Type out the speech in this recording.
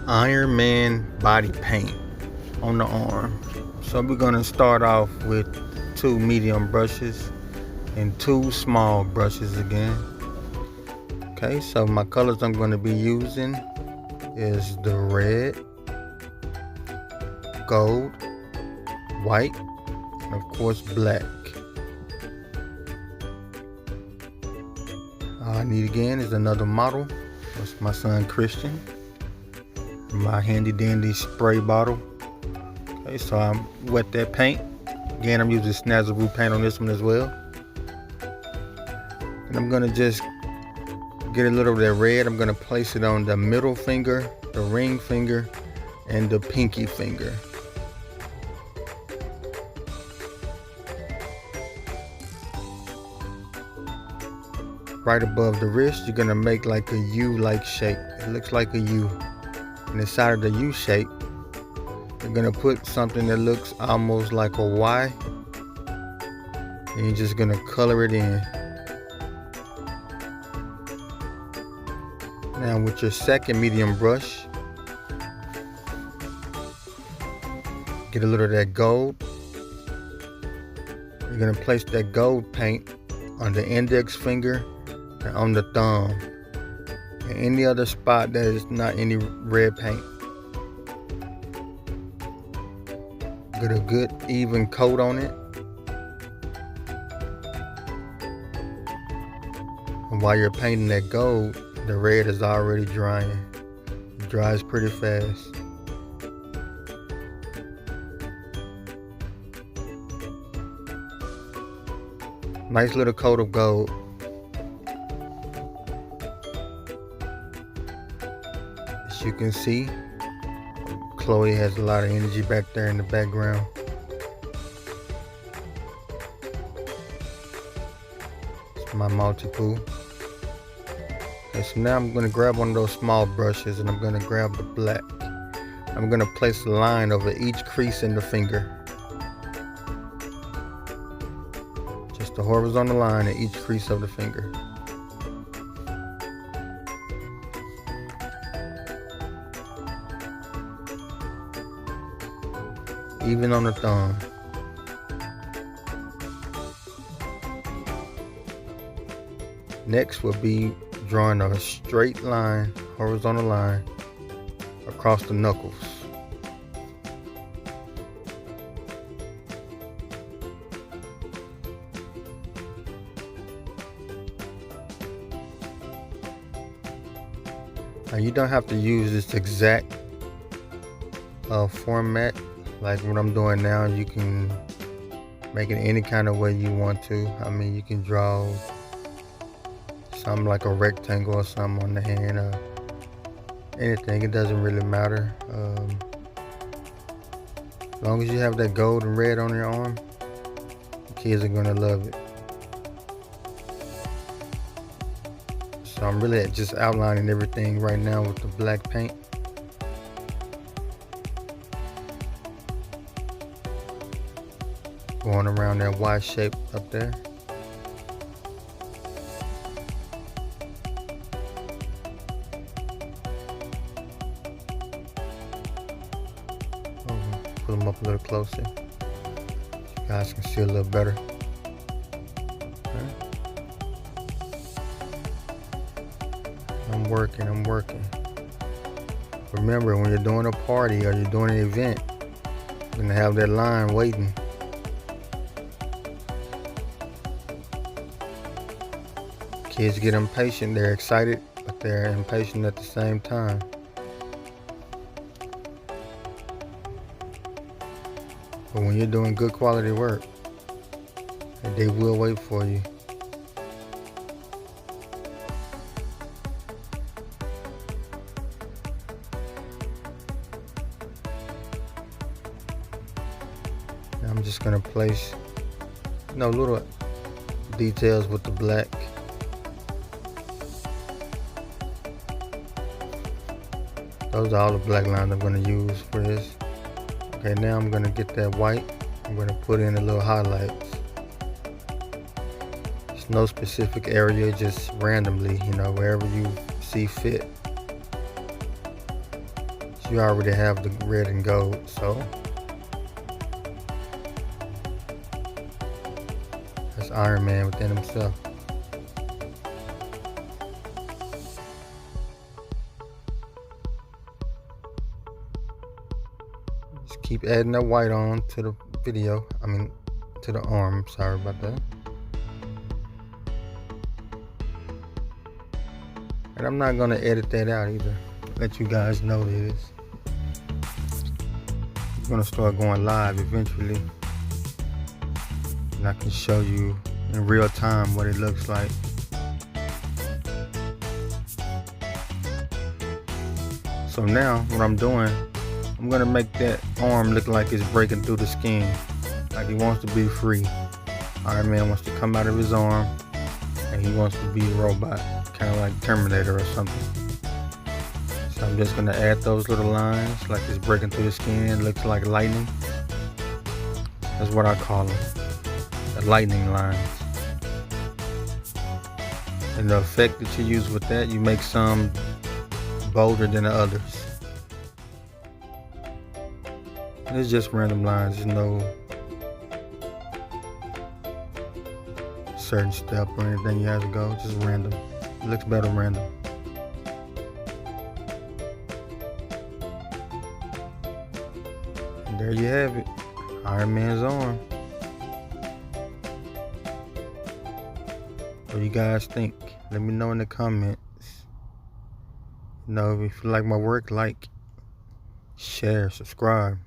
Iron Man body paint on the arm. So we're gonna start off with 2 medium brushes and 2 small brushes again. Okay, so my colors I'm gonna be using is the red, gold, white, and of course black. All I need again is another model. That's my son Christian. My handy dandy spray bottle. Okay, so I wet that paint. Again, I'm using Snazaroo paint on this one as well. And I'm gonna just get a little of that red. I'm gonna place it on the middle finger, the ring finger, and the pinky finger. Right above the wrist, you're gonna make like a U-like shape. It looks like a U. And inside of the U shape, you're gonna put something that looks almost like a Y. And you're just gonna color it in. Now with your second medium brush, get a little of that gold. You're gonna place that gold paint on the index finger and on the thumb. And any other spot that is not any red paint. Get a good even coat on it. And while you're painting that gold, the red is already drying. It dries pretty fast. Nice little coat of gold. As you can see, Chloe has a lot of energy back there in the background. It's my multi-poo. Okay, so now I'm gonna grab one of those small brushes and I'm gonna grab the black. I'm gonna place a line over each crease in the finger. Just a horizontal line at each crease of the finger. Even on the thumb. Next will be drawing a straight line, horizontal line, across the knuckles. Now you don't have to use this exact format like what I'm doing now. You can make it any kind of way you want to. I mean, you can draw something like a rectangle or something on the hand, or anything. It doesn't really matter. As long as you have that gold and red on your arm, the kids are gonna love it. So I'm really just outlining everything right now with the black paint. Going around that Y shape up there. Pull them up a little closer. So you guys can see a little better. Okay. I'm working. Remember, when you're doing a party or you're doing an event, you're gonna have that line waiting. Kids get impatient. They're excited, but they're impatient at the same time. But when you're doing good quality work, they will wait for you. Now I'm just gonna place, little details with the black. Those are all the black lines I'm going to use for this. Okay, now I'm going to get that white. I'm going to put in a little highlights. There's no specific area, just randomly, wherever you see fit. You already have the red and gold, so that's Iron Man within himself. Just keep adding that white on to the video. To the arm. Sorry about that. And I'm not gonna edit that out either. Let you guys know this. I'm gonna start going live eventually, and I can show you in real time what it looks like. So now what I'm doing, I'm gonna make that arm look like it's breaking through the skin, like he wants to be free. Iron Man wants to come out of his arm, and he wants to be a robot, kind of like Terminator or something. So I'm just gonna add those little lines, like it's breaking through the skin, looks like lightning. That's what I call them, the lightning lines. And the effect that you use with that, you make some bolder than the others. It's just random lines, there's no certain step or anything you have to go, just random. It looks better random. And there you have it, Iron Man's arm. What do you guys think? Let me know in the comments. If you like my work, like, share, subscribe.